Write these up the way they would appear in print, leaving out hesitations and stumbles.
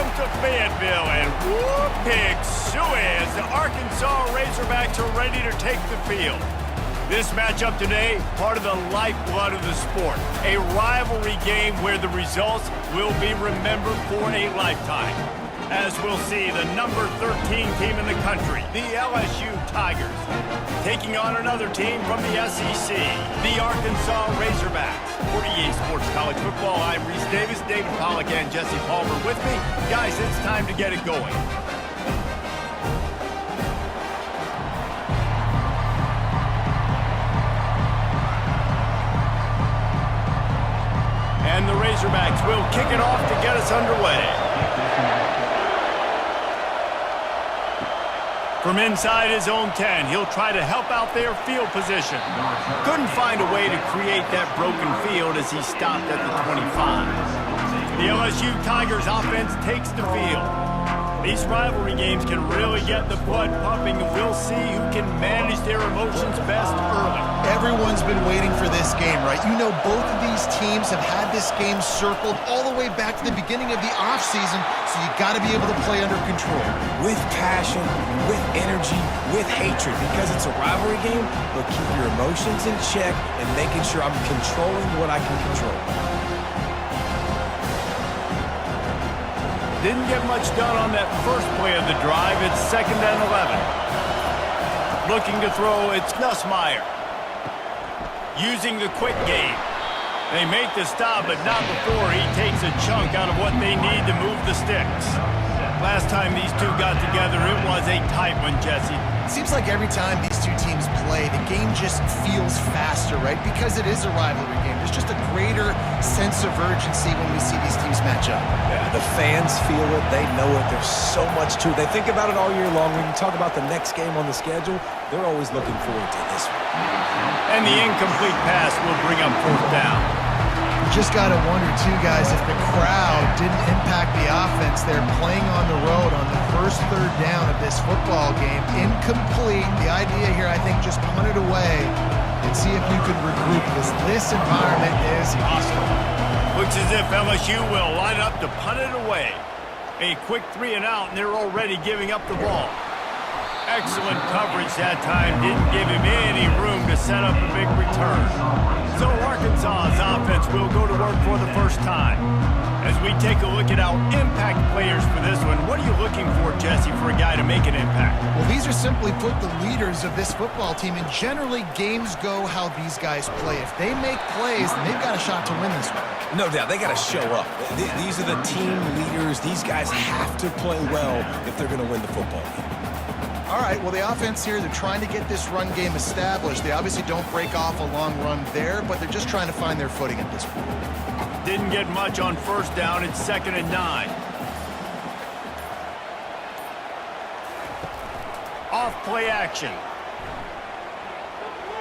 Welcome to Fayetteville, and whoop, pig suey as the Arkansas Razorbacks are ready to take the field. This matchup today, part of the lifeblood of the sport. A rivalry game where the results will be remembered for a lifetime. As we'll see, the number 13 team in the country, the LSU Tigers, taking on another team from the SEC, the Arkansas Razorbacks. For EA Sports College Football, I'm Reese Davis, David Pollack, and Jesse Palmer with me. Guys, it's time to get it going. And the Razorbacks will kick it off to get us underway. From inside his own 10, he'll try to help out their field position. Couldn't find a way to create that broken field as he stopped at the 25. The LSU Tigers offense takes the field. These rivalry games can really get the blood pumping, and we'll see who can manage their emotions best early. Everyone's been waiting for this game, right? You know, both of these teams have had this game circled all the way back to the beginning of the offseason, so you got to be able to play under control. With passion, with energy, with hatred, because it's a rivalry game, but keep your emotions in check and making sure I'm controlling what I can control. Didn't get much done on that first play of the drive. It's 2nd and 11. Looking to throw, it's Nussmeier. Using the quick game. They make the stop, but not before he takes a chunk out of what they need to move the sticks. Last time these two got together, it was a tight one, Jesse. It seems like every time these two teams play, the game just feels faster, right? Because it is a rivalry game. There's just a greater sense of urgency when we see these teams match up. Yeah, the fans feel it. They know it. There's so much to it. They think about it all year long. When you talk about the next game on the schedule, they're always looking forward to this one. And the incomplete pass will bring up 4th down. You just got to wonder, too, guys, if the crowd didn't impact the offense. They're playing on the road on the first 3rd down of this football game. Incomplete. The idea here, I think, just punt it away and see if you can regroup, because this environment is hostile. Looks as if LSU will line up to punt it away. A quick 3 and out, and they're already giving up the ball. Excellent coverage that time. Didn't give him any room to set up a big return. So Arkansas's offense will go to work for the first time. As we take a look at our impact players for this one, what are you looking for, Jesse, for a guy to make an impact? Well, these are simply put the leaders of this football team, and generally games go how these guys play. If they make plays, then they've got a shot to win this one. No doubt. They got to show up. These are the team leaders. These guys have to play well if they're going to win the football game. All right, well, the offense here, they're trying to get this run game established. They obviously don't break off a long run there, but they're just trying to find their footing at this point. Didn't get much on 1st down. It's 2nd and 9. Off play action.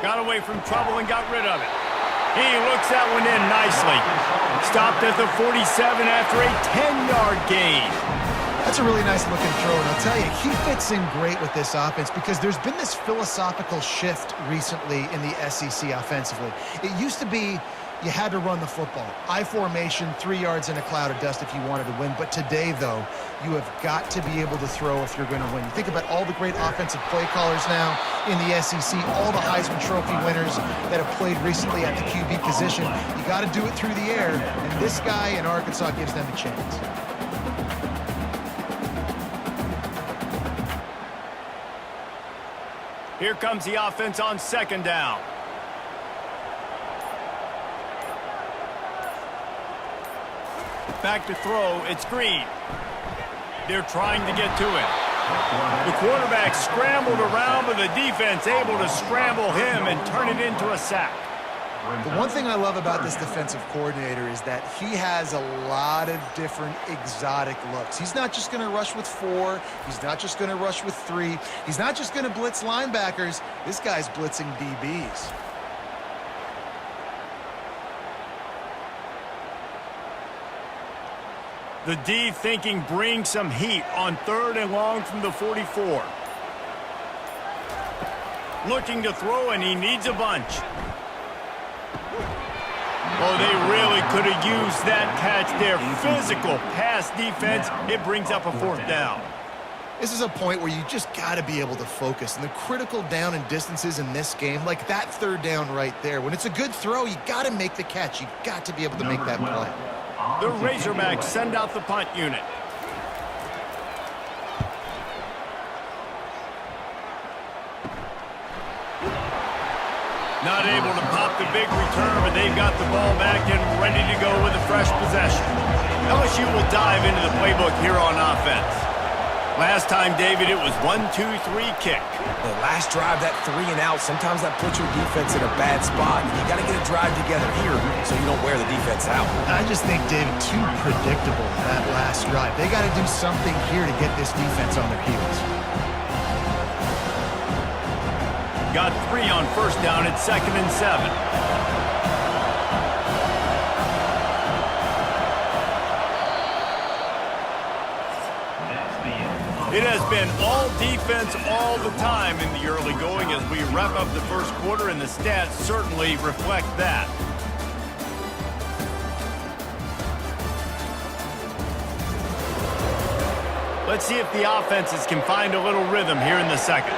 Got away from trouble and got rid of it. He looks that one in nicely. Stopped at the 47 after a 10-yard gain. That's a really nice looking throw, and I'll tell you, he fits in great with this offense because there's been this philosophical shift recently in the SEC offensively. It used to be you had to run the football. I formation, 3 yards in a cloud of dust if you wanted to win. But today, though, you have got to be able to throw if you're going to win. You think about all the great offensive play callers now in the SEC, all the Heisman Trophy winners that have played recently at the QB position. You got to do it through the air, and this guy in Arkansas gives them a chance. Here comes the offense on 2nd down. Back to throw, it's Green. They're trying to get to him. The quarterback scrambled around, but the defense able to scramble him and turn it into a sack. The one thing I love about this defensive coordinator is that he has a lot of different exotic looks. He's not just going to rush with 4. He's not just going to rush with 3. He's not just going to blitz linebackers. This guy's blitzing DBs. The D thinking bring some heat on 3rd and long from the 44. Looking to throw, and he needs a bunch. Oh, they really could have used that catch there. Physical pass defense. It brings up a fourth down. This is a point where you just got to be able to focus. And the critical down and distances in this game, like that third down right there, when it's a good throw, you got to make the catch. You got to be able to make that play. The Razorbacks send out the punt unit. Not able to pop the big return, but they've got the ball back and ready to go with a fresh possession. LSU will dive into the playbook here on offense. Last time, David, it was 1-2-3 kick. The last drive, that 3 and out, sometimes that puts your defense in a bad spot. You got to get a drive together here so you don't wear the defense out. I just think, David, too predictable that last drive. They got to do something here to get this defense on their heels. Got 3 on first down at 2nd and 7. It has been all defense all the time in the early going as we wrap up the first quarter, and the stats certainly reflect that. Let's see if the offenses can find a little rhythm here in the second.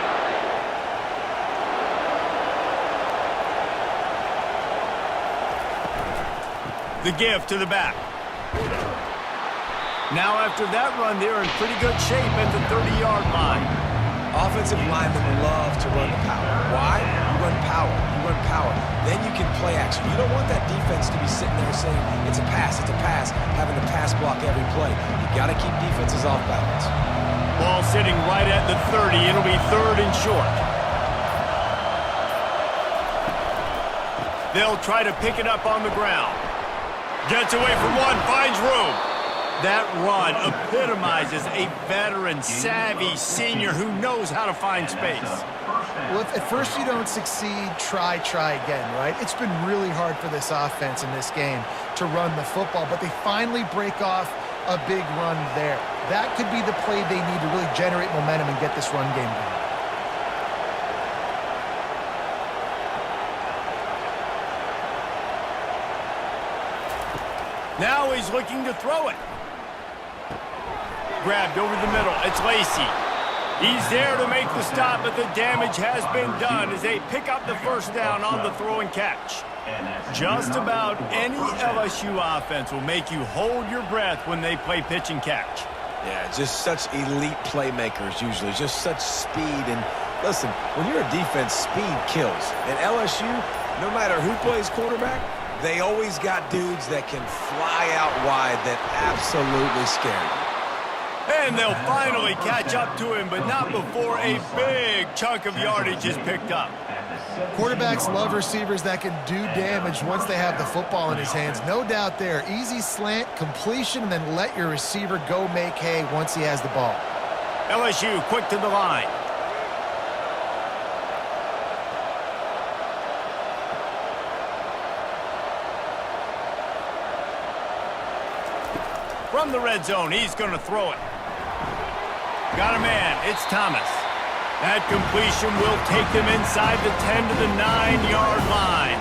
The give to the back. Now after that run, they're in pretty good shape at the 30-yard line. Offensive linemen love to run the power. Why? You run power. You run power. Then you can play action. You don't want that defense to be sitting there saying, it's a pass, having to pass block every play. You got to keep defenses off balance. Ball sitting right at the 30. It'll be 3rd and short. They'll try to pick it up on the ground. Gets away from one, finds room. That run epitomizes a veteran, savvy senior who knows how to find space. Well, if at first you don't succeed, try again, right? It's been really hard for this offense in this game to run the football, but they finally break off a big run there. That could be the play they need to really generate momentum and get this run game going. Now he's looking to throw it. Grabbed over the middle. It's Lacey. He's there to make the stop, but the damage has been done as they pick up the first down on the throw and catch. Just about any LSU offense will make you hold your breath when they play pitch and catch. Yeah, just such elite playmakers usually, just such speed. And listen, when you're a defense, speed kills. And LSU, no matter who plays quarterback, they always got dudes that can fly out wide that absolutely scare you. And they'll finally catch up to him, but not before a big chunk of yardage is picked up. Quarterbacks love receivers that can do damage once they have the football in his hands. No doubt there. Easy slant, completion, and then let your receiver go make hay once he has the ball. LSU quick to the line. From the red zone, he's going to throw it. Got a man. It's Thomas. That completion will take them inside the 10 to the 9-yard line.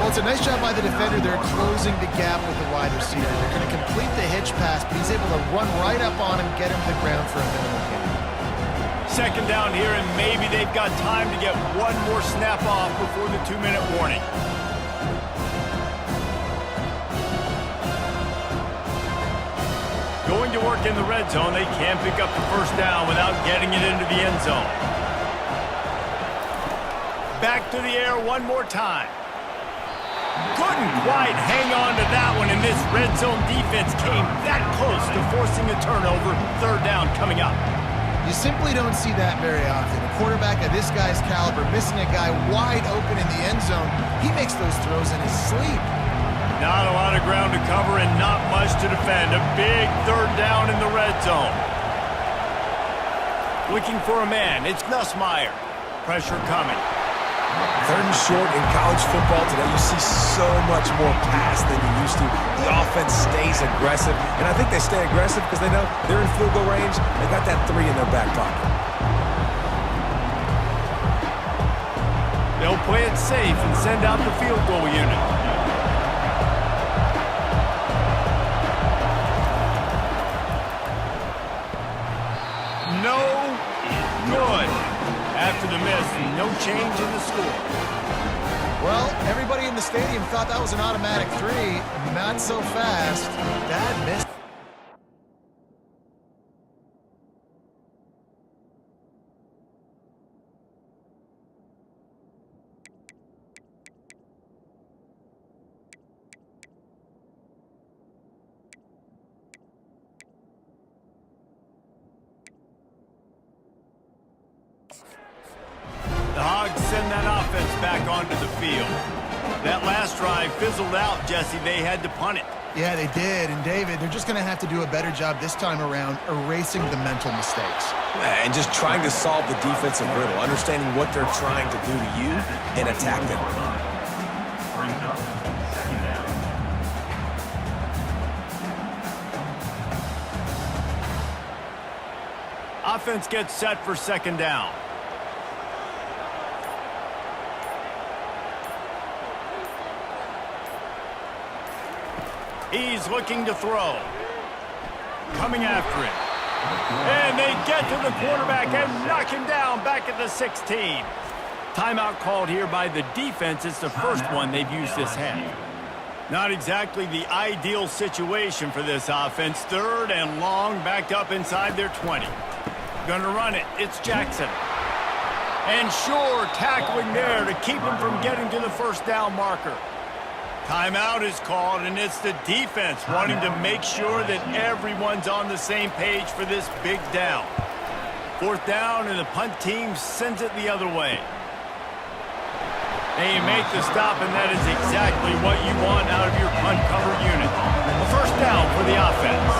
Well, it's a nice job by the defender. They're closing the gap with the wide receiver. They're going to complete the hitch pass, but he's able to run right up on him, get him to the ground for a minimal gain. Second down here, and maybe they've got time to get one more snap off before the 2-minute warning. Going to work in the red zone, they can't pick up the first down without getting it into the end zone. Back to the air one more time. Couldn't quite hang on to that one, and this red zone defense came that close to forcing a turnover. 3rd down coming up. You simply don't see that very often. A quarterback of this guy's caliber missing a guy wide open in the end zone. He makes those throws in his sleep. Not a lot of ground to cover and not much to defend. A big 3rd down in the red zone. Looking for a man. It's Nussmeier. Pressure coming. 3rd and short in college football today. You see so much more pass than you used to. The offense stays aggressive, and I think they stay aggressive because they know they're in field goal range. They got that 3 in their back pocket. They'll play it safe and send out the field goal unit. after the miss. No change in the score. Well, everybody in the stadium thought that was an automatic 3. Not so fast. Bad miss. The Hogs send that offense back onto the field. That last drive fizzled out, Jesse. They had to punt it. Yeah, they did. And, David, they're just going to have to do a better job this time around erasing the mental mistakes. And just trying to solve the defensive riddle, understanding what they're trying to do to you and attack them. Offense gets set for second down. He's looking to throw. Coming after it. And they get to the quarterback and knock him down back at the 16. Timeout called here by the defense. It's the first one they've used this half. Not exactly the ideal situation for this offense. Third and long, backed up inside their 20. Gonna run it. It's Jackson. And sure, tackling there to keep him from getting to the first down marker. Timeout is called, and it's the defense wanting to make sure that everyone's on the same page for this big down. Fourth down, and the punt team sends it the other way. They make the stop, and that is exactly what you want out of your punt cover unit. A first down for the offense.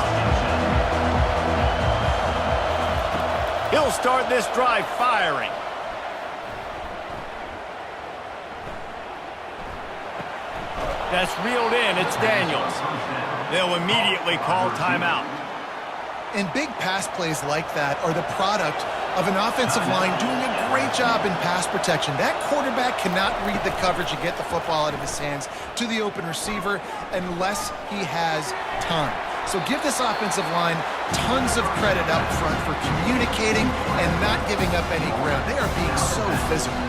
He'll start this drive firing. That's reeled in. It's Daniels. They'll immediately call timeout. And big pass plays like that are the product of an offensive line doing a great job in pass protection. That quarterback cannot read the coverage and get the football out of his hands to the open receiver unless he has time. So give this offensive line tons of credit up front for communicating and not giving up any ground. They are being so physical.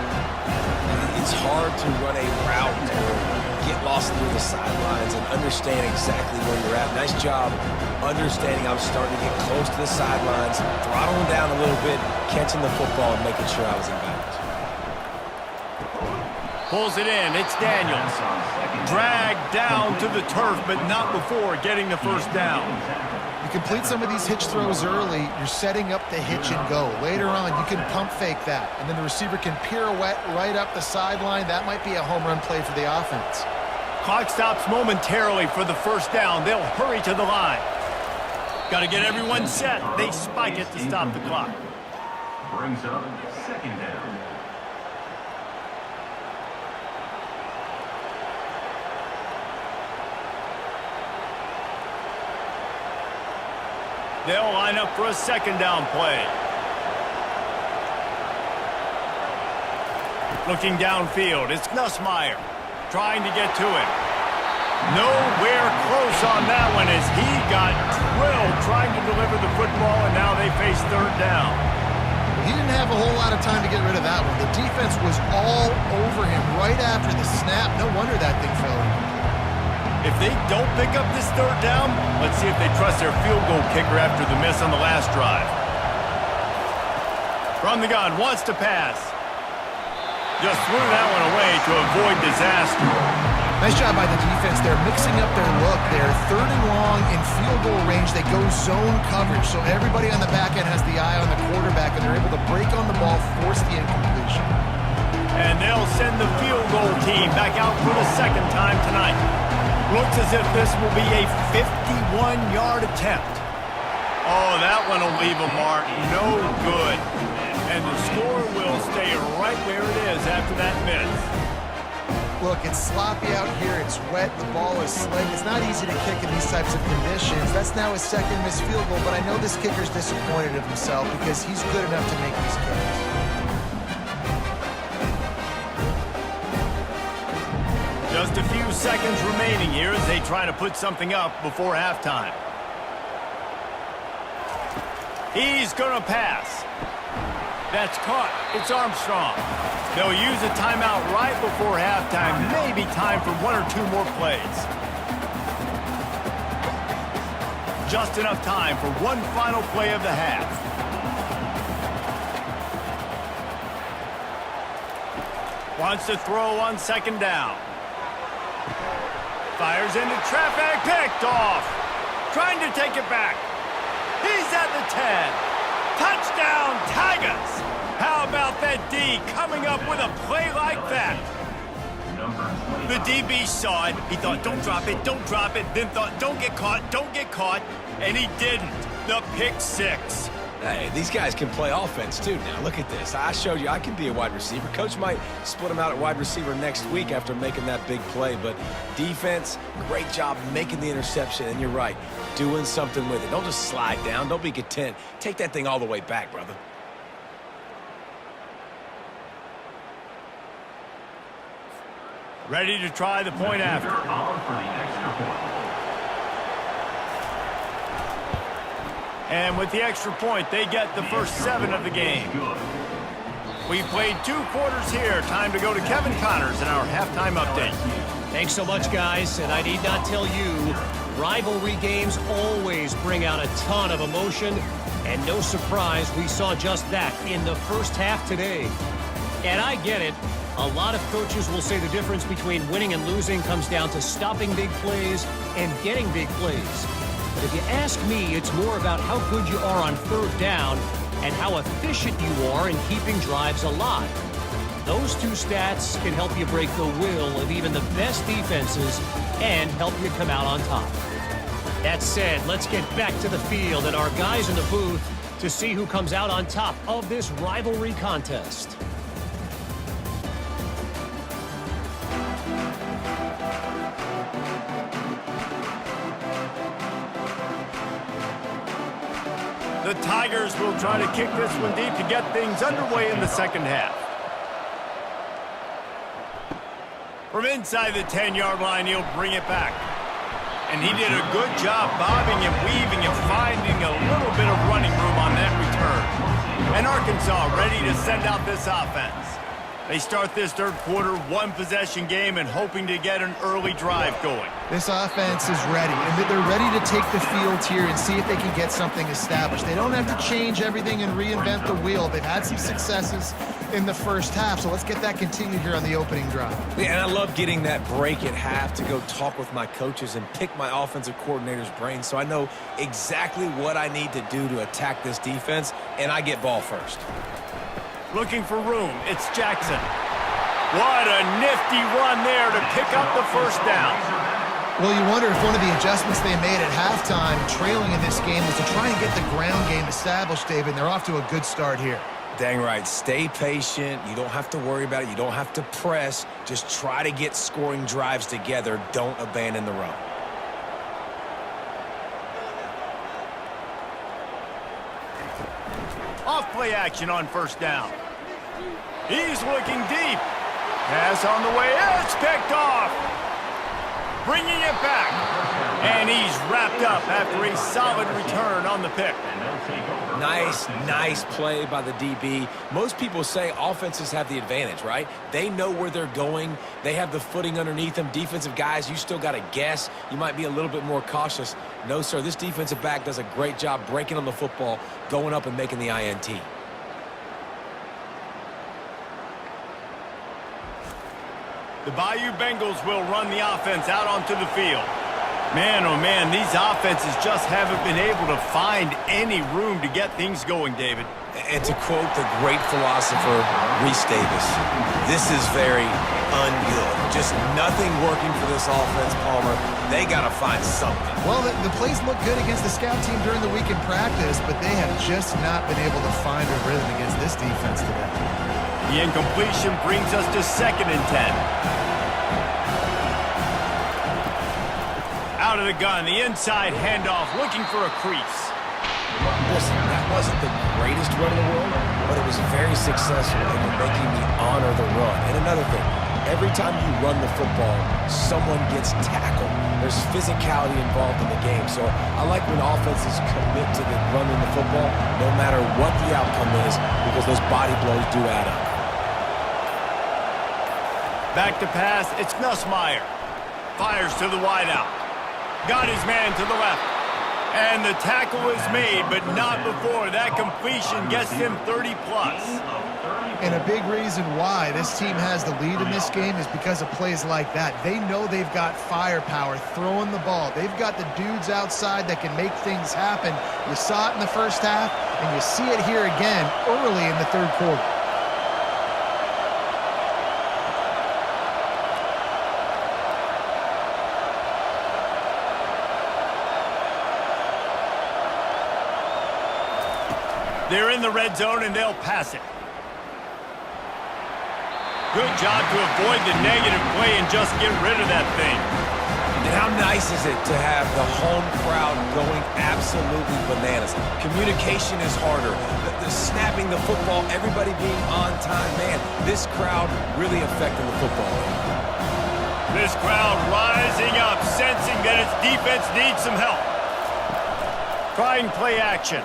It's hard to run a route or get lost through the sidelines and understand exactly where you're at. Nice job understanding I'm starting to get close to the sidelines, throttling down a little bit, catching the football and making sure I was in bounds. Pulls it in. It's Daniels. Dragged down to the turf, but not before getting the first down. You complete some of these hitch throws early, you're setting up the hitch and go. Later on, you can pump fake that, and then the receiver can pirouette right up the sideline. That might be a home run play for the offense. Clock stops momentarily for the first down. They'll hurry to the line. Got to get everyone set. They spike it to stop the clock. Brings up second down. They'll line up for a second down play. Looking downfield, it's Nussmeier trying to get to it. Nowhere close on that one as he got drilled trying to deliver the football, and now they face third down. He didn't have a whole lot of time to get rid of that one. The defense was all over him right after the snap. No wonder that thing fell. If they don't pick up this third down, let's see if they trust their field goal kicker after the miss on the last drive. From the gun, wants to pass. Just threw that one away to avoid disaster. Nice job by the defense. They're mixing up their look. They're third and long in field goal range. They go zone coverage, so everybody on the back end has the eye on the quarterback, and they're able to break on the ball, force the incompletion. And they'll send the field goal team back out for the second time tonight. Looks as if this will be a 51-yard attempt. Oh, that one will leave a mark. No good. And the score will stay right where it is after that miss. Look, it's sloppy out here. It's wet. The ball is slick. It's not easy to kick in these types of conditions. That's now his second missed field goal, but I know this kicker's disappointed of himself because he's good enough to make these kicks. Just a few seconds remaining here as they try to put something up before halftime. He's going to pass. That's caught. It's Armstrong. They'll use a timeout right before halftime. Maybe time for 1 or 2 more plays. Just enough time for one final play of the half. Wants to throw on 2nd down. Fires into traffic. Picked off. Trying to take it back. He's at the 10. Touchdown, Tigers! How about that D coming up with a play like that? The DB saw it. He thought, don't drop it, don't drop it. Then thought, don't get caught. And he didn't. The pick 6. Hey, these guys can play offense, too. Now, look at this. I showed you I can be a wide receiver. Coach might split them out at wide receiver next week after making that big play. But defense, great job making the interception. And you're right, doing something with it. Don't just slide down. Don't be content. Take that thing all the way back, brother. Ready to try the point after. And with the extra point, they get the first 7 of the game. We played 2 quarters here. Time to go to Kevin Connors in our halftime update. Thanks so much, guys. And I need not tell you, rivalry games always bring out a ton of emotion. And no surprise, we saw just that in the first half today. And I get it. A lot of coaches will say the difference between winning and losing comes down to stopping big plays and getting big plays. But if you ask me, it's more about how good you are on 3rd down and how efficient you are in keeping drives alive. Those 2 stats can help you break the will of even the best defenses and help you come out on top. That said, let's get back to the field and our guys in the booth to see who comes out on top of this rivalry contest. The Tigers will try to kick this one deep to get things underway in the 2nd half. From inside the 10-yard line, he'll bring it back. And he did a good job bobbing and weaving and finding a little bit of running room on that return. And Arkansas ready to send out this offense. They start this 3rd quarter 1-possession game and hoping to get an early drive going. This offense is ready, and they're ready to take the field here and see if they can get something established. They don't have to change everything and reinvent the wheel. They've had some successes in the first half, so let's get that continued here on the opening drive. Yeah, and I love getting that break at half to go talk with my coaches and pick my offensive coordinator's brain so I know exactly what I need to do to attack this defense, and I get ball first. Looking for room, it's Jackson. What a nifty run there to pick up the first down. Well, you wonder if one of the adjustments they made at halftime, trailing in this game, was to try and get the ground game established, David, and they're off to a good start here. Dang right. Stay patient. You don't have to worry about it. You don't have to press. Just try to get scoring drives together. Don't abandon the run. Off play action on 1st down. He's looking deep. Pass on the way. It's picked off. Bringing it back. And he's wrapped up after a solid return on the pick. Nice play by the DB. Most people say offenses have the advantage, right? They know where they're going. They have the footing underneath them. Defensive guys, you still got to guess. You might be a little bit more cautious. No, sir, this defensive back does a great job breaking on the football, going up and making the INT. The Bayou Bengals will run the offense out onto the field. Man, oh man, these offenses just haven't been able to find any room to get things going, David. And to quote the great philosopher, Reese Davis, this is very ungood. Just nothing working for this offense, Palmer. They got to find something. Well, the plays look good against the scout team during the week in practice, but they have just not been able to find a rhythm against this defense today. The incompletion brings us to 2nd and 10. Out of the gun, the inside handoff, looking for a crease. Listen, that wasn't the greatest run in the world, but it was very successful in making me honor the run. And another thing, every time you run the football, someone gets tackled. there's physicality involved in the game. So I like when offenses commit to the running the football, no matter what the outcome is, because those body blows do add up. Back to pass, it's Nussmeier. Fires to the wideout. Got his man to the left. And the tackle is made, but not before that completion gets him 30-plus. And a big reason why this team has the lead in this game is because of plays like that. They know they've got firepower throwing the ball. They've got the dudes outside that can make things happen. You saw it in the first half, and you see it here again early in the third quarter. They're in the red zone, and they'll pass it. Good job to avoid the negative play and just get rid of that thing. And how nice is it to have the home crowd going absolutely bananas? Communication is harder. The snapping the football, everybody being on time. Man, this crowd really affecting the football. This crowd rising up, sensing that its defense needs some help. Trying play action.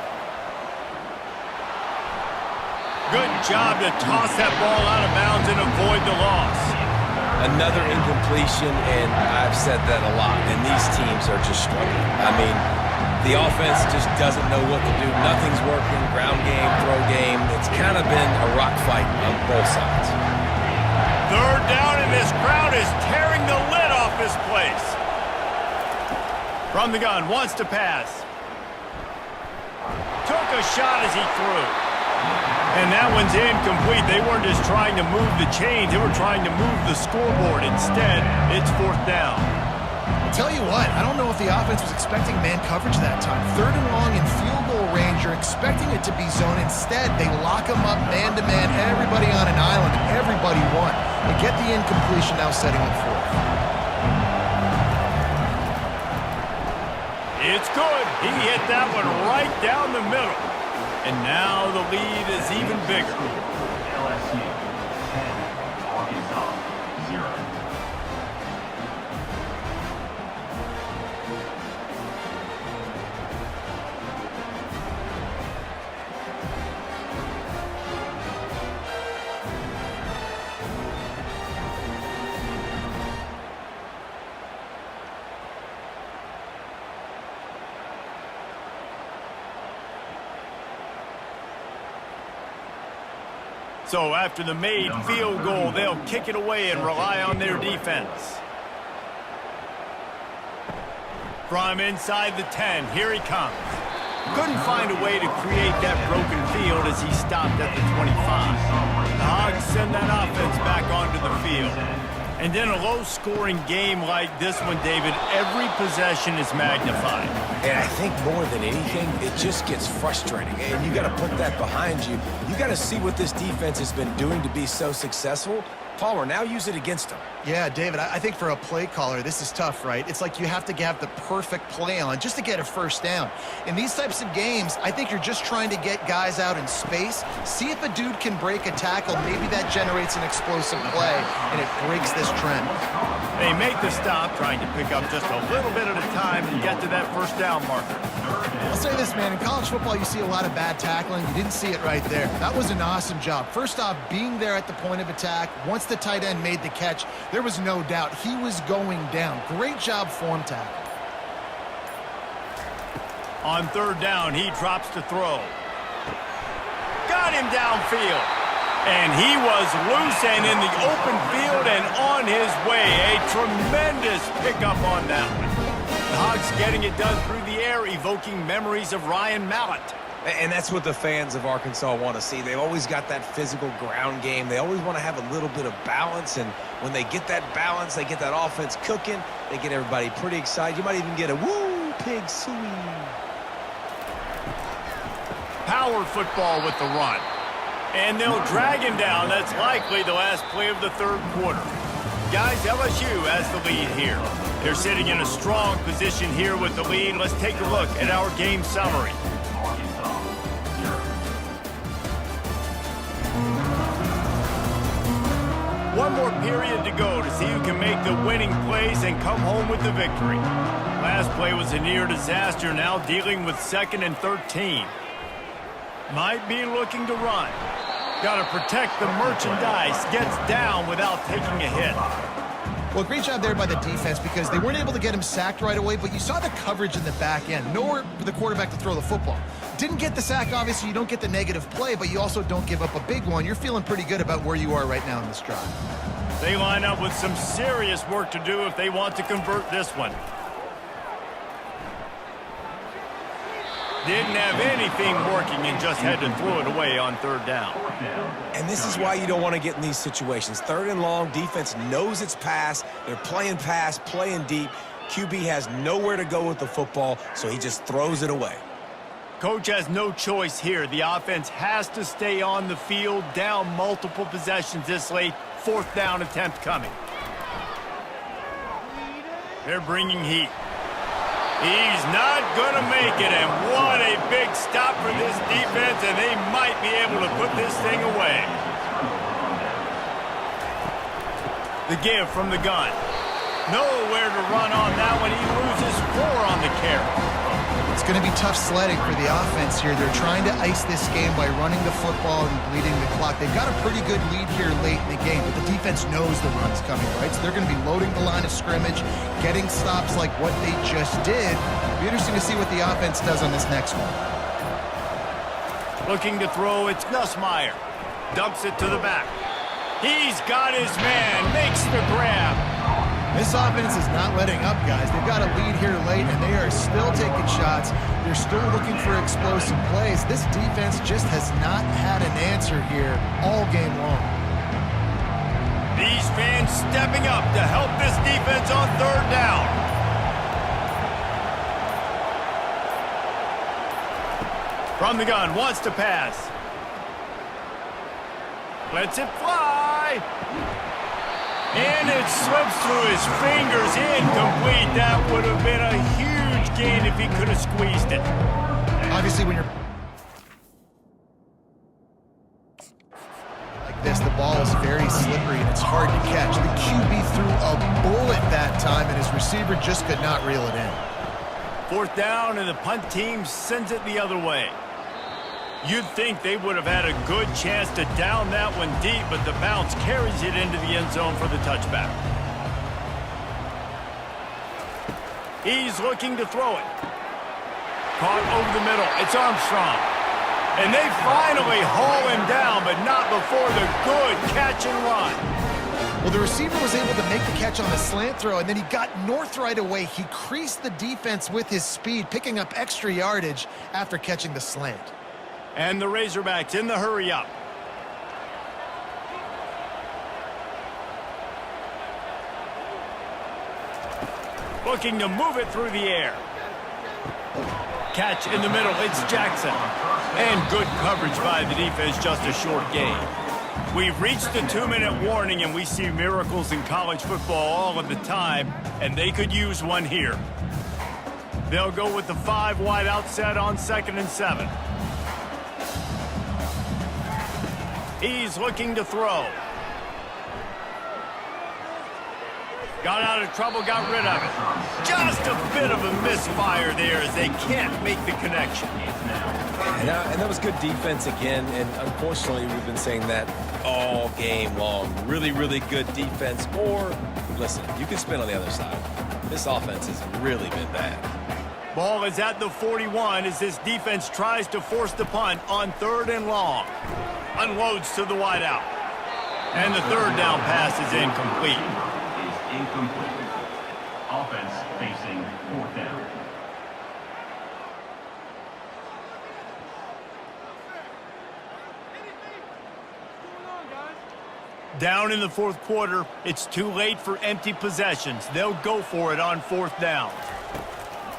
Good job to toss that ball out of bounds and avoid the loss. Another incompletion, and I've said that a lot, and these teams are just struggling. I mean, the offense just doesn't know what to do. Nothing's working, ground game, throw game. It's kind of been a rock fight on both sides. Third down, and this crowd is tearing the lid off this place. From the gun, wants to pass. Took a shot as he threw. And that one's incomplete. They weren't just trying to move the chains. They were trying to move the scoreboard. Instead, it's fourth down. I'll tell you what, I don't know if the offense was expecting man coverage that time. Third and long in field goal range, you're expecting it to be zone. Instead, they lock them up man-to-man, everybody on an island, and everybody won. They get the incompletion, now setting up fourth. It's good. He hit that one right down the middle. And now the lead is even bigger. LSU 10, Arkansas 0. So after the made field goal, they'll kick it away and rely on their defense. From inside the 10, here he comes. Couldn't find a way to create that broken field as he stopped at the 25. The Hogs send that offense back onto the field. And in a low-scoring game like this one, David, every possession is magnified. And I think more than anything, it just gets frustrating. And you got to put that behind you. You got to see what this defense has been doing to be so successful. Palmer, now use it against them. Yeah, David, I think for a play caller, this is tough, right? It's like you have to have the perfect play on just to get a first down. In these types of games, I think you're just trying to get guys out in space, see if a dude can break a tackle. Maybe that generates an explosive play, and it breaks this trend. They make the stop, trying to pick up just a little bit at a time and get to that first down marker. I'll say this, man. In college football, you see a lot of bad tackling. You didn't see it right there. That was an awesome job. First off, being there at the point of attack. Once the tight end made the catch, there was no doubt he was going down. Great job form tackle. On third down, he drops to throw. Got him downfield. And he was loose and in the open field and on his way. A tremendous pickup on that one. The Hogs getting it done through the air, evoking memories of Ryan Mallett. And that's what the fans of Arkansas want to see. They've always got that physical ground game. They always want to have a little bit of balance. And when they get that balance, they get that offense cooking, they get everybody pretty excited. You might even get a woo, pig suey. Power football with the run. And they'll drag him down. That's likely the last play of the third quarter. Guys, LSU has the lead here. They're sitting in a strong position here with the lead. Let's take a look at our game summary. one more period to go to see who can make the winning plays and come home with the victory. Last play was a near disaster, now dealing with 2nd and 13. Might be looking to run. Got to protect the merchandise. Gets down without taking a hit. Well, great job there by the defense because they weren't able to get him sacked right away, but you saw the coverage in the back end. Nowhere for the quarterback to throw the football. Didn't get the sack, obviously. You don't get the negative play, but you also don't give up a big one. You're feeling pretty good about where you are right now in this drive. They line up with some serious work to do if they want to convert this one. Didn't have anything working and just had to throw it away on 3rd down. And this is why you don't want to get in these situations. 3rd and long, defense knows it's pass. They're playing pass, playing deep. QB has nowhere to go with the football, so he just throws it away. Coach has no choice here. The offense has to stay on the field, down multiple possessions this late. 4th down attempt coming. They're bringing heat. He's not going to make it, and what a big stop for this defense, and they might be able to put this thing away. The give from the gun. Nowhere to run on that one. He loses 4 on the carry. It's going to be tough sledding for the offense here. They're trying to ice this game by running the football and bleeding the clock. They've got a pretty good lead here late in the game, but the defense knows the run's coming, right? So they're going to be loading the line of scrimmage, getting stops like what they just did. It'll be interesting to see what the offense does on this next one. Looking to throw, it's Nussmeier. Dumps it to the back. He's got his man, makes the grab. This offense is not letting up, guys. They've got a lead here late, and they are still taking shots. They're still looking for explosive plays. This defense just has not had an answer here all game long. These fans stepping up to help this defense on 3rd down. From the gun, wants to pass. Lets it fly. And it slips through his fingers, incomplete. That would have been a huge gain if he could have squeezed it. Obviously, when you're like this, the ball is very slippery and it's hard to catch. The QB threw a bullet that time, and his receiver just could not reel it in. 4th down, and the punt team sends it the other way. You'd think they would have had a good chance to down that one deep, but the bounce carries it into the end zone for the touchback. He's looking to throw it. Caught over the middle. It's Armstrong. And they finally haul him down, but not before the good catch and run. Well, the receiver was able to make the catch on the slant throw, and then he got north right away. He creased the defense with his speed, picking up extra yardage after catching the slant. And the Razorbacks in the hurry-up. Looking to move it through the air. Catch in the middle, it's Jackson. And good coverage by the defense, just a short gain. We've reached the 2-minute warning, and we see miracles in college football all of the time, and they could use one here. They'll go with the 5 wide out set on 2nd and 7. He's looking to throw. Got out of trouble, got rid of it. Just a bit of a misfire there as they can't make the connection. And that was good defense again, and unfortunately we've been saying that all game long. Really, really good defense. Or, listen, you can spin on the other side. This offense has really been bad. Ball is at the 41 as this defense tries to force the punt on 3rd and long. Unloads to the wide out. And the 3rd down pass is incomplete. Is incomplete. Offense facing 4th down. Down in the 4th quarter, it's too late for empty possessions. They'll go for it on 4th down.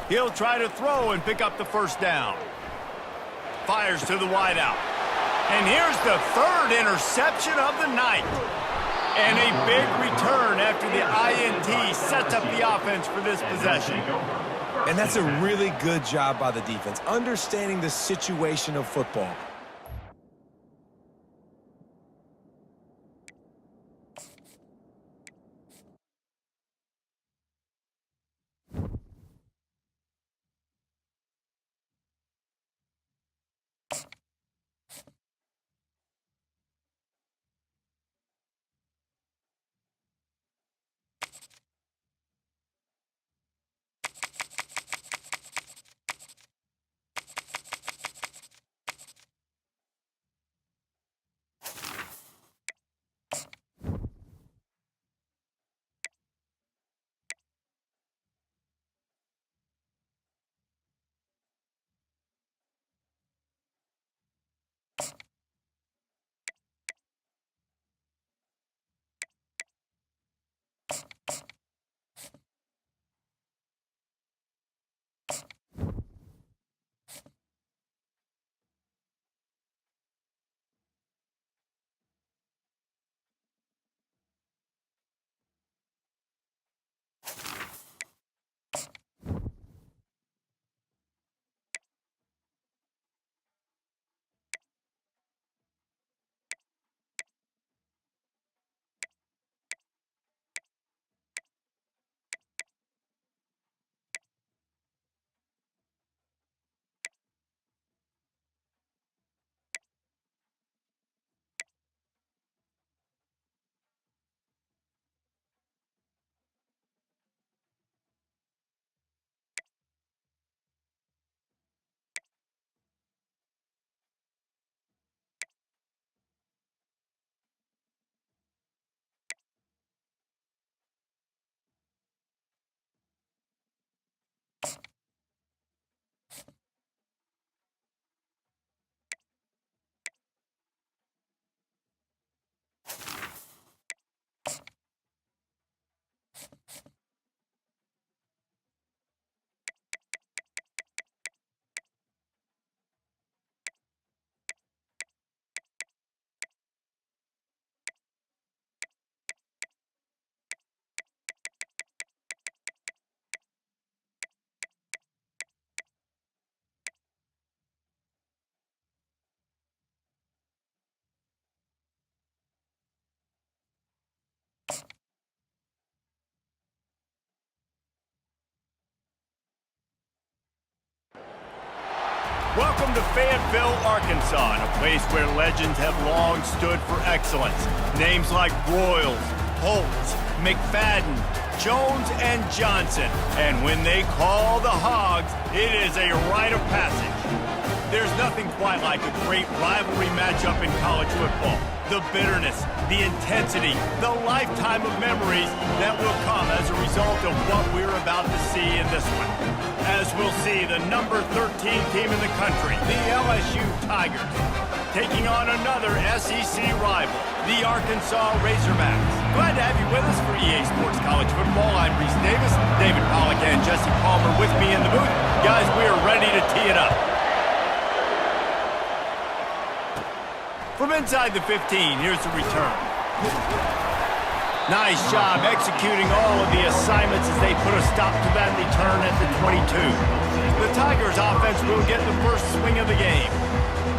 He'll try to throw and pick up the 1st down. Fires to the wide out. And here's the 3rd interception of the night. And a big return after the INT sets up the offense for this possession. And that's a really good job by the defense, understanding the situation of football. Welcome to Fayetteville, Arkansas, a place where legends have long stood for excellence. Names like Broyles, Holtz, McFadden, Jones, and Johnson. And when they call the Hogs, it is a rite of passage. There's nothing quite like a great rivalry matchup in college football. The bitterness, the intensity, the lifetime of memories that will come as a result of what we're about to see in this one. As we'll see, the number 13 team in the country, the LSU Tigers, taking on another SEC rival, the Arkansas Razorbacks. Glad to have you with us for EA Sports College Football. I'm Reese Davis, David Pollack, and Jesse Palmer with me in the booth. Guys, we are ready to tee it up. From inside the 15, here's the return. Nice job executing all of the assignments as they put a stop to that return at the 22. The Tigers offense will get the first swing of the game.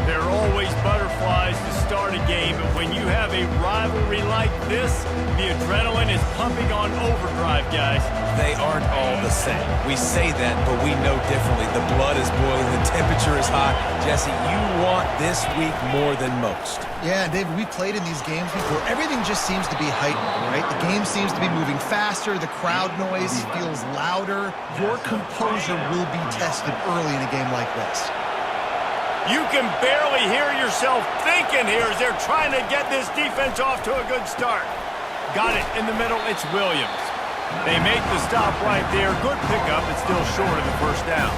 There are always butterflies to start a game, but when you have a rivalry like this, the adrenaline is pumping on overdrive, guys. They aren't all the same. We say that, but we know differently. The blood is boiling. The temperature is hot. Jesse, you want this week more than most. Yeah, David, we played in these games before. Everything just seems to be heightened, right? The game seems to be moving faster. The crowd noise feels louder. Your composure will be tested early in a game like this. You can barely hear yourself thinking here as they're trying to get this defense off to a good start. Got it in the middle. It's Williams. They make the stop right there. Good pickup. It's still short of the first down.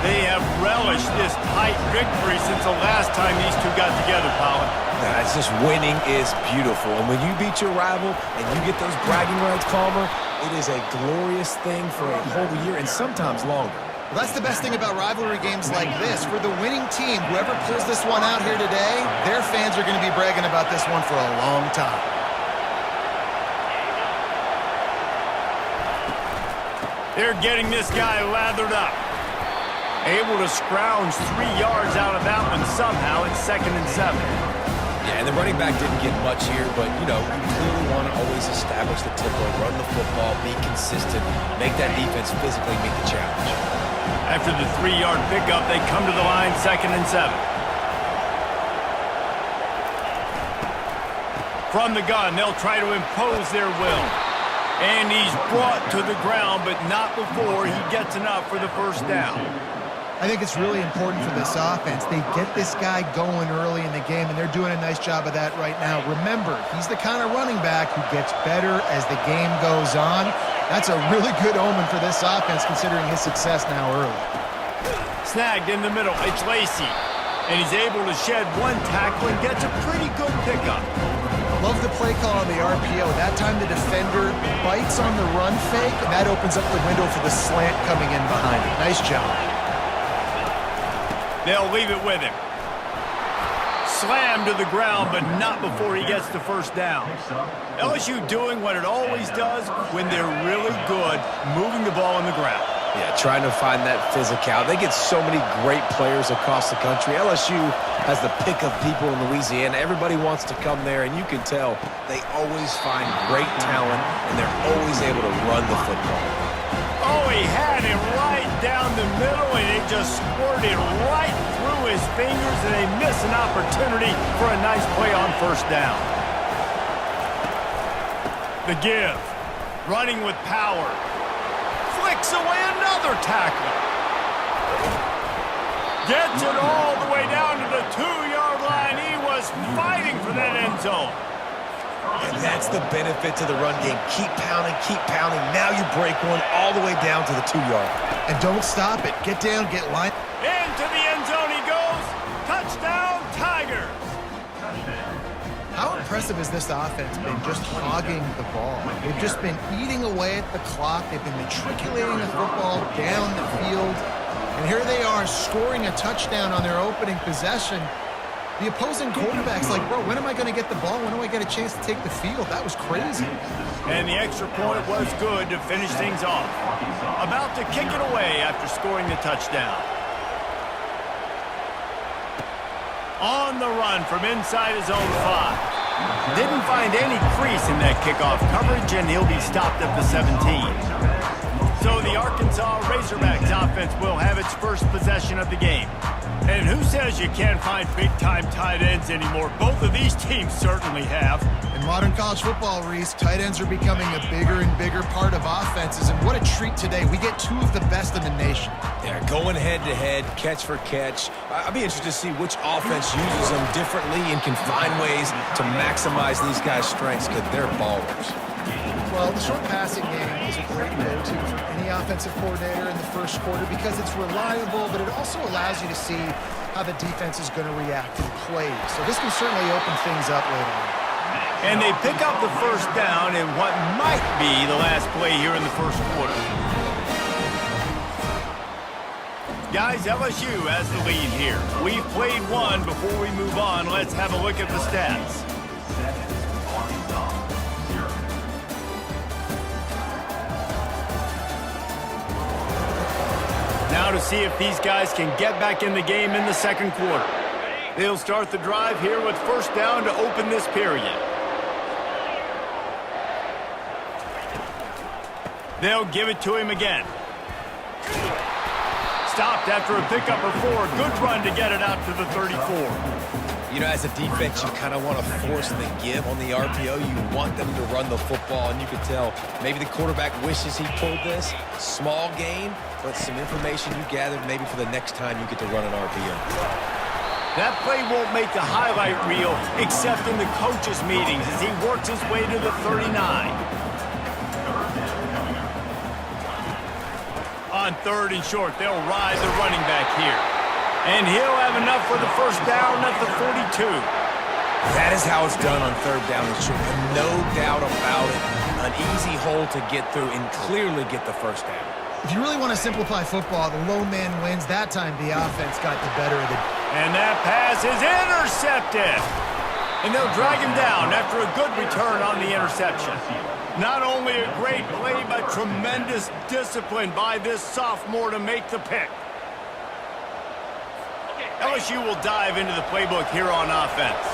They have relished this tight victory since the last time these two got together, Pollard. It's just winning is beautiful. And when you beat your rival and you get those bragging rights, Palmer, it is a glorious thing for a whole year and sometimes longer. Well, that's the best thing about rivalry games like this. For the winning team, whoever pulls this one out here today, their fans are going to be bragging about this one for a long time. They're getting this guy lathered up. Able to scrounge 3 yards out of that one somehow. It's 2nd and 7. Yeah, and the running back didn't get much here, but, you know, you clearly want to always establish the tempo, run the football, be consistent, make that defense physically meet the challenge. After the 3-yard pickup, they come to the line, 2nd and 7. From the gun, they'll try to impose their will. And he's brought to the ground, but not before he gets enough for the first down. I think it's really important for this offense. They get this guy going early in the game, and they're doing a nice job of that right now. Remember, he's the kind of running back who gets better as the game goes on. That's a really good omen for this offense, considering his success now early. Snagged in the middle. It's Lacey. And he's able to shed one tackle and gets a pretty good pickup. Love the play call on the RPO. That time the defender bites on the run fake, and that opens up the window for the slant coming in behind it. Nice job. They'll leave it with him. Slammed to the ground, but not before he gets the first down. LSU doing what it always does when they're really good, moving the ball on the ground. Yeah, trying to find that physicality. They get so many great players across the country. LSU has the pick of people in Louisiana. Everybody wants to come there, and you can tell they always find great talent, and they're always able to run the football. Oh, he had him right down the middle, and it just squirted right through his fingers, and they miss an opportunity for a nice play on first down. The give. Running with power. Flicks away another tackle. Gets it all the way down to the 2-yard line. He was fighting for that end zone. And that's the benefit to the run game. Keep pounding, keep pounding. Now you break one all the way down to the 2-yard. And don't stop it. Get down, get lined. Into the end zone he goes. Touchdown, Tigers. How impressive has this offense been just hogging the ball? They've just been eating away at the clock. They've been matriculating the football down the field. And here they are scoring a touchdown on their opening possession. The opposing quarterback's like, bro, when am I going to get the ball? When do I get a chance to take the field? That was crazy. And the extra point was good to finish things off. About to kick it away after scoring the touchdown. On the run from inside his own 5. Didn't find any crease in that kickoff coverage, and he'll be stopped at the 17. So the Arkansas Razorbacks offense will have its first possession of the game. And who says you can't find big-time tight ends anymore? Both of these teams certainly have. In modern college football, Reese, tight ends are becoming a bigger and bigger part of offenses. And what a treat today. We get two of the best in the nation. They're going head-to-head, catch for catch. I'd be interested to see which offense uses them differently and can find ways to maximize these guys' strengths because they're ballers. Well, the short passing game is a great go-to for any offensive coordinator in the first quarter because it's reliable, but it also allows you to see how the defense is going to react and play. So this can certainly open things up later on. And they pick up the first down in what might be the last play here in the first quarter. Guys, LSU has the lead here. We've played one. Before we move on, let's have a look at the stats. Now to see if these guys can get back in the game in the second quarter. They'll start the drive here with first down to open this period. They'll give it to him again. Stopped after a pickup of 4. Good run to get it out to the 34. You know, as a defense, you kind of want to force the give on the RPO. You want them to run the football, and you can tell maybe the quarterback wishes he pulled this. Small gain, but some information you gathered maybe for the next time you get to run an RPO. That play won't make the highlight reel except in the coaches' meetings as he works his way to the 39. On third and short, they'll ride the running back here. And he'll have enough for the first down at the 42. That is how it's done on third down and short. And no doubt about it. An easy hole to get through and clearly get the first down. If you really want to simplify football, the low man wins. That time the offense got the better of the... And that pass is intercepted. And they'll drag him down after a good return on the interception. Not only a great play, but tremendous discipline by this sophomore to make the pick. LSU will dive into the playbook here on offense.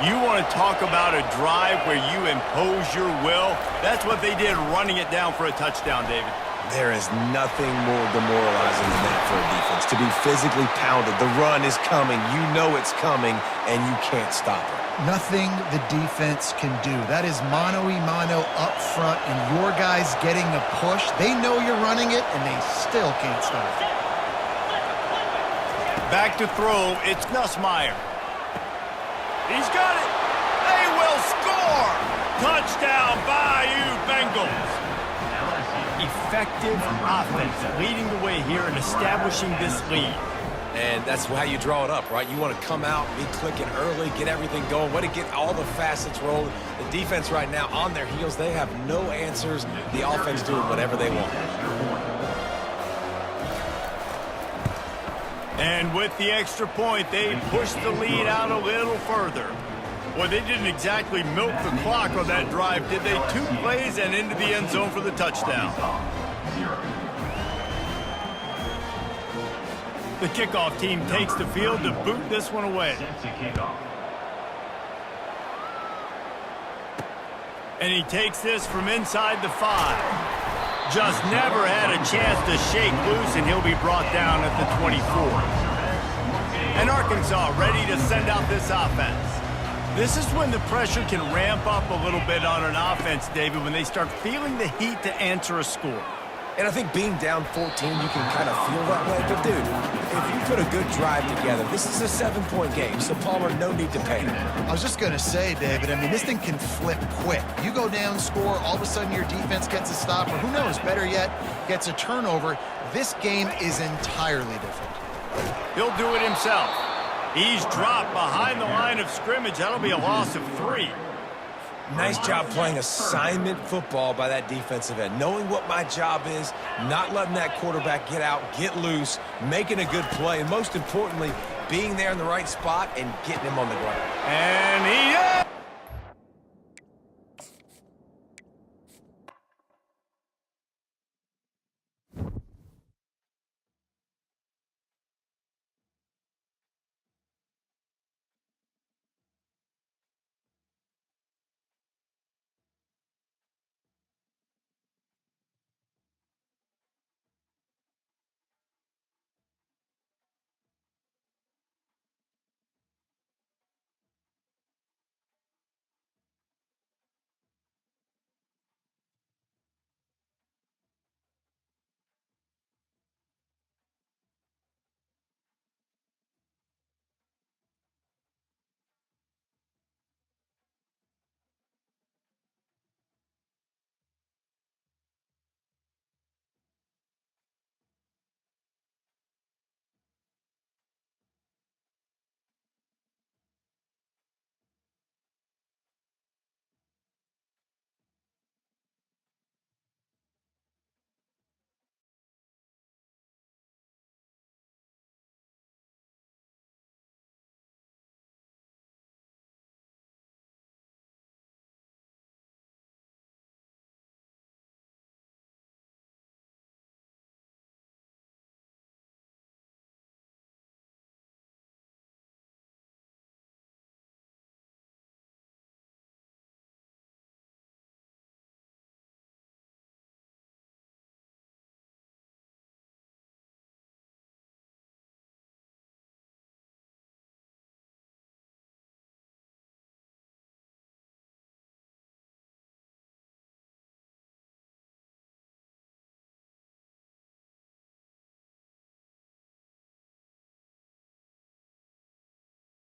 You want to talk about a drive where you impose your will? That's what they did running it down for a touchdown, David. There is nothing more demoralizing than that for a defense. To be physically pounded. The run is coming. You know it's coming, and you can't stop it. Nothing the defense can do. That is mano-a-mano up front, and your guys getting the push. They know you're running it, and they still can't stop it. Back to throw, it's Nussmeier. He's got it. They will score. Touchdown, Bayou Bengals. Effective offense leading the way here and establishing this lead. And that's how you draw it up, right? You want to come out, be clicking early, get everything going, way to get all the facets rolling. The defense right now on their heels, they have no answers. The offense doing whatever they want. And with the extra point, they push the lead out a little further. Well, they didn't exactly milk the clock on that drive, did they? 2 plays and into the end zone for the touchdown. The kickoff team takes the field to boot this one away. And he takes this from inside the 5. Just never had a chance to shake loose, and he'll be brought down at the 24. And Arkansas ready to send out this offense. This is when the pressure can ramp up a little bit on an offense, David, when they start feeling the heat to answer a score. And I think being down 14, you can kind of feel that way. But, dude, if you put a good drive together, this is a 7-point game. So, Palmer, no need to panic. I was just going to say, David, I mean, this thing can flip quick. You go down, score, all of a sudden your defense gets a stop, or who knows, better yet, gets a turnover. This game is entirely different. He'll do it himself. He's dropped behind the line of scrimmage. That'll be a loss of 3. Nice job playing assignment football by that defensive end. Knowing what my job is, not letting that quarterback get out, get loose, making a good play, and most importantly, being there in the right spot and getting him on the ground. And he